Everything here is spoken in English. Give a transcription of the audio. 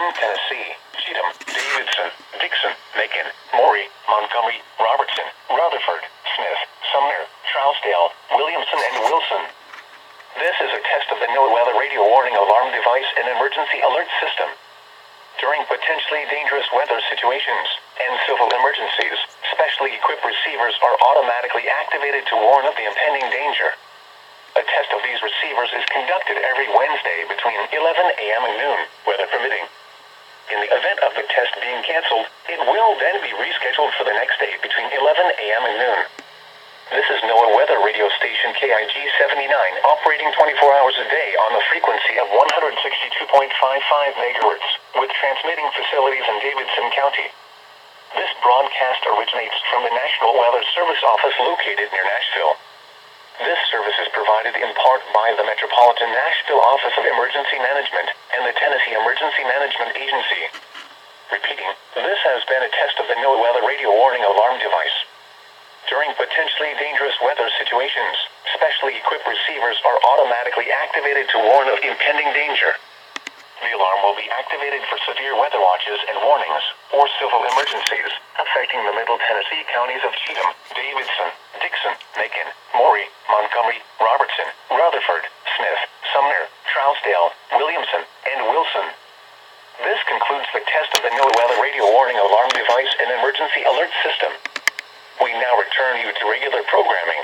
Williamson, Tennessee, Cheatham, Davidson, Dixon, Macon, Maury, Montgomery, Robertson, Rutherford, Smith, Sumner, Trousdale, Williamson, and Wilson. This is a test of the NOAA weather radio warning alarm device and emergency alert system. During potentially dangerous weather situations and civil emergencies, specially equipped receivers are automatically activated to warn of the impending danger. A test of these receivers is conducted every Wednesday between 11 a.m. and noon, weather permitting. In the event of the test being canceled, it will then be rescheduled for the next day between 11 a.m. and noon. This is NOAA weather radio station KIG 79 operating 24 hours a day on the frequency of 162.55 megahertz, with transmitting facilities in Davidson County. This broadcast originates from the National Weather Service office located near Nashville. This service is provided in part by the Metropolitan Nashville Office of Emergency Management and the Tennessee Emergency Management Agency. Repeating, this has been a test of the NOAA weather radio warning alarm device. During potentially dangerous weather situations, specially equipped receivers are automatically activated to warn of impending danger. The alarm will be activated for severe weather watches and warnings, or civil emergencies, affecting the Middle Tennessee counties of Cheatham, Davidson, Dixon, Macon, Maury, Montgomery, Robertson, Rutherford, Smith, Sumner, Trousdale, Williamson, and Wilson. This concludes the test of the NOAA weather radio warning alarm device and emergency alert system. We now return you to regular programming.